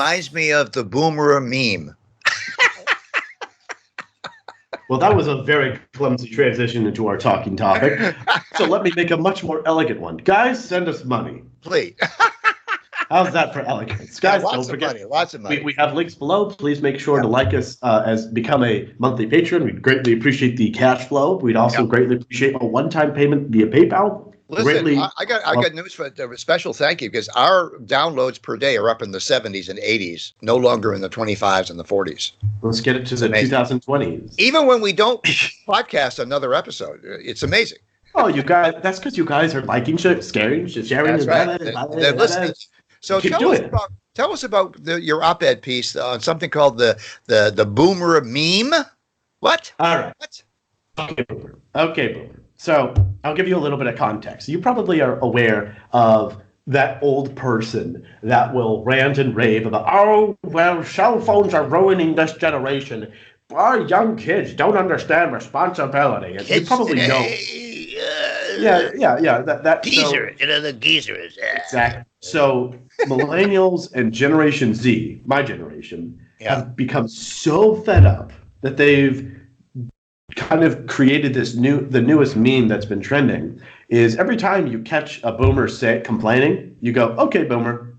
reminds me of the boomer meme. Well, that was a very clumsy transition into our talking topic. So let me make a much more elegant one. Guys, send us money. Please. How's that for elegance? Guys, don't forget. Lots of money. We have links below. Please make sure to like us as become a monthly patron. We'd greatly appreciate the cash flow. We'd also greatly appreciate a one-time payment via PayPal. Listen, I got news for a special thank you, because our downloads per day are up in the 70s and 80s, no longer in the 25s and the 40s. Let's get it to the 2020s. Even when we don't podcast another episode, it's amazing. Oh, you guys, that's because you guys are liking, sharing. That's right. They're listening. So tell us about your op-ed piece on something called the boomer meme. What? All right. What? Okay, boomer. So I'll give you a little bit of context. You probably are aware of that old person that will rant and rave about, oh, well, cell phones are ruining this generation. Our young kids don't understand responsibility. And you probably know. Yeah. That geezer, the geezers. Exactly. So millennials and Generation Z, my generation, have become so fed up that they've kind of created the newest meme that's been trending is every time you catch a boomer complaining, you go, okay, boomer,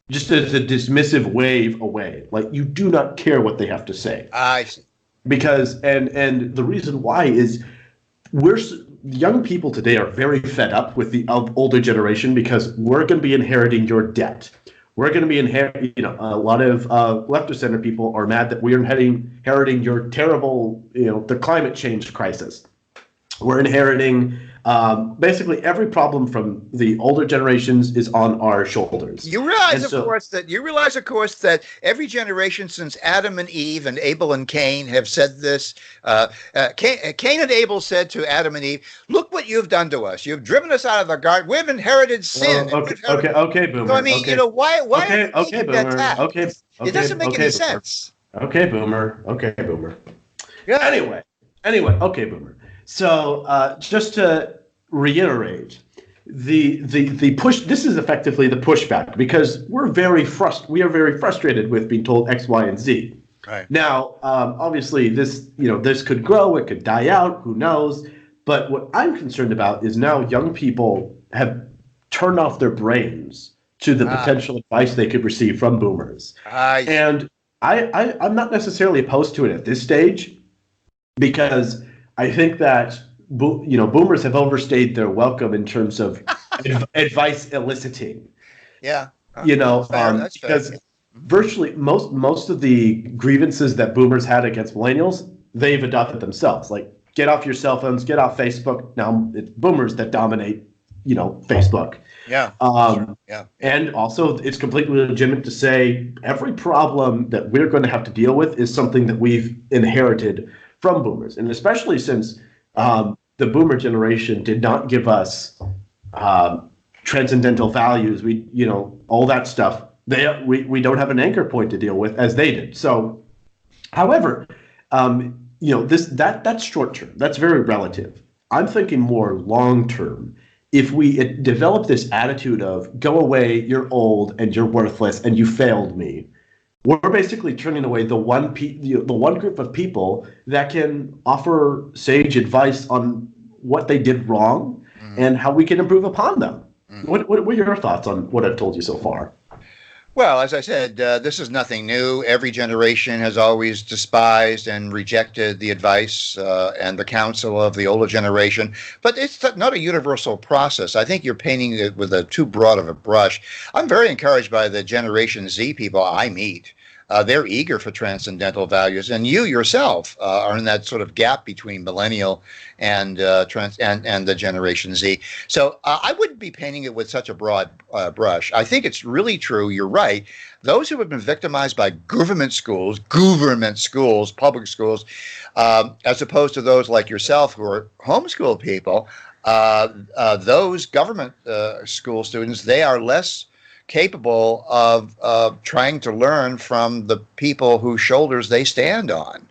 just as a dismissive wave away. Like, you do not care what they have to say. I see. Because, and the reason why is young people today are very fed up with the older generation because we're going to be inheriting your debt. We're going to be inheriting, a lot of left of center people are mad that we're inheriting your terrible, the climate change crisis. We're inheriting basically every problem from the older generations is on our shoulders. You realize, of course, that every generation since Adam and Eve and Abel and Cain have said this. Cain and Abel said to Adam and Eve, "Look what you've done to us. You've driven us out of the garden. We've inherited sin." Okay, boomer. So, I mean, why? Okay, boomer. Okay, it doesn't make any sense. Okay, boomer. Yeah. Anyway. Okay, boomer. So just to reiterate, the push. This is effectively the pushback because we are very frustrated with being told X, Y, and Z. Right. Now, obviously, this could grow. It could die out. Who knows? But what I'm concerned about is now young people have turned off their brains to the potential advice they could receive from boomers. And I'm not necessarily opposed to it at this stage because I think that boomers have overstayed their welcome in terms of advice eliciting. Yeah, that's because virtually most of the grievances that boomers had against millennials, they've adopted themselves. Like, get off your cell phones, get off Facebook. Now it's boomers that dominate, Facebook. Yeah. And also, it's completely legitimate to say every problem that we're going to have to deal with is something that we've inherited from boomers, and especially since the boomer generation did not give us transcendental values, all that stuff. We don't have an anchor point to deal with as they did. So, however, that's short term. That's very relative. I'm thinking more long term. If we develop this attitude of go away, you're old and you're worthless and you failed me, we're basically turning away the one group of people that can offer sage advice on what they did wrong and how we can improve upon them. What are your thoughts on what I've told you so far? Well, as I said, this is nothing new. Every generation has always despised and rejected the advice and the counsel of the older generation. But it's not a universal process. I think you're painting it with too broad of a brush. I'm very encouraged by the Generation Z people I meet. They're eager for transcendental values, and you yourself are in that sort of gap between millennial and the Generation Z. So I wouldn't be painting it with such a broad brush. I think it's really true. You're right. Those who have been victimized by government schools, public schools, as opposed to those like yourself who are homeschool people, those government school students, they are less capable of trying to learn from the people whose shoulders they stand on.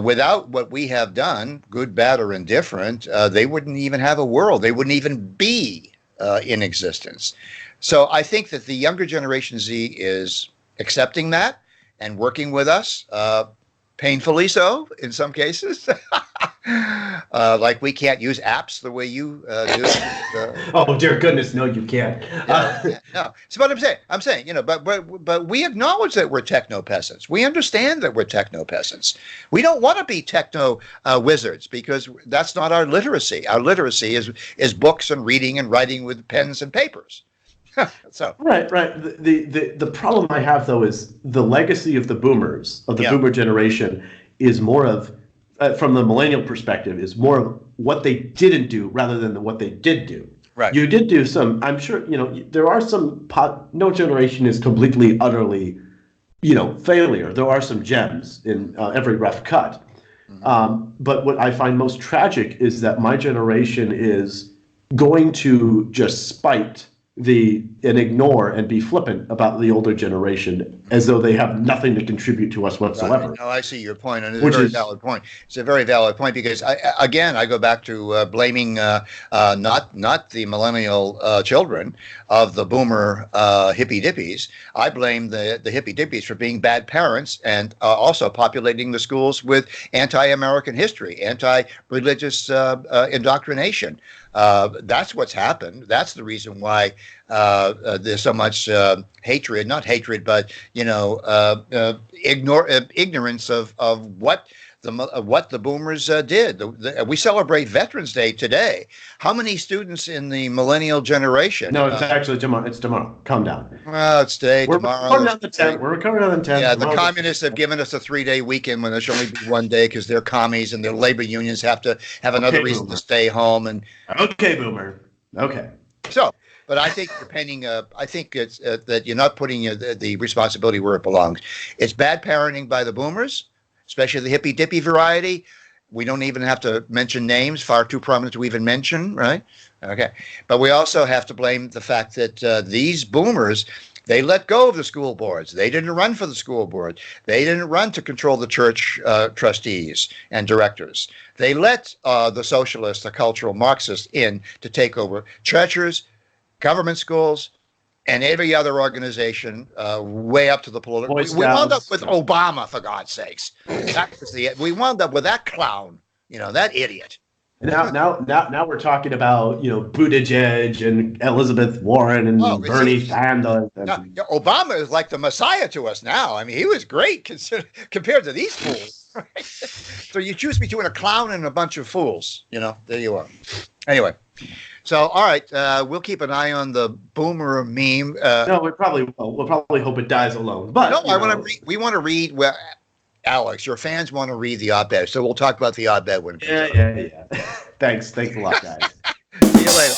Without what we have done, good, bad, or indifferent, they wouldn't even have a world. They wouldn't even be in existence. So I think that the younger Generation Z is accepting that and working with us, painfully so in some cases. Like we can't use apps the way you do. Oh dear goodness, no, you can't. No. So what I'm saying, but we acknowledge that we're techno peasants. We understand that we're techno peasants. We don't want to be techno wizards because that's not our literacy. Our literacy is books and reading and writing with pens and papers. So right. The problem I have though is the legacy of the boomers, of the boomer generation, is more of, from the millennial perspective, is more of what they didn't do rather than what they did do. Right. You did do some. I'm sure there are some. No generation is completely, utterly, failure. There are some gems in every rough cut. But what I find most tragic is that my generation is going to just spite and ignore and be flippant about the older generation as though they have nothing to contribute to us whatsoever. Right. No, I see your point, and it's a very valid point. It's a very valid point because I go back to blaming not the millennial children of the boomer hippy dippies. I blame the hippy dippies for being bad parents and also populating the schools with anti-American history, anti-religious indoctrination. That's what's happened. That's the reason why there's so much hatred, not hatred, but ignorance of what the boomers did. We celebrate Veterans Day today. How many students in the millennial generation? No, it's actually tomorrow. It's tomorrow. Calm down. Well, it's today, tomorrow. We're recording on the 10th. Yeah, the communists have given us a 3-day weekend when there should only be one day because they're commies and their labor unions have to have another reason to stay home. And okay, boomer. Okay. So, but I think I think it's that you're not putting the responsibility where it belongs. It's bad parenting by the boomers, especially the hippy dippy variety. We don't even have to mention names, far too prominent to even mention, right? Okay. But we also have to blame the fact that these boomers, they let go of the school boards. They didn't run for the school board. They didn't run to control the church trustees and directors. They let the socialists, the cultural Marxists in to take over churches, government schools, and every other organization, way up to the political. We wound up with Obama, for God's sakes. We wound up with that clown, that idiot. Now we're talking about Buttigieg and Elizabeth Warren and Bernie Sanders. Obama is like the Messiah to us now. I mean, he was great compared to these fools. Right? So you choose between a clown and a bunch of fools. There you are. Anyway. So, all right, we'll keep an eye on the boomer meme. No, we probably will. We'll probably hope it dies alone. But no, we want to read. Well, Alex, your fans want to read the op-ed, so we'll talk about the op-ed when it comes out. Yeah. Thanks a lot, guys. See you later.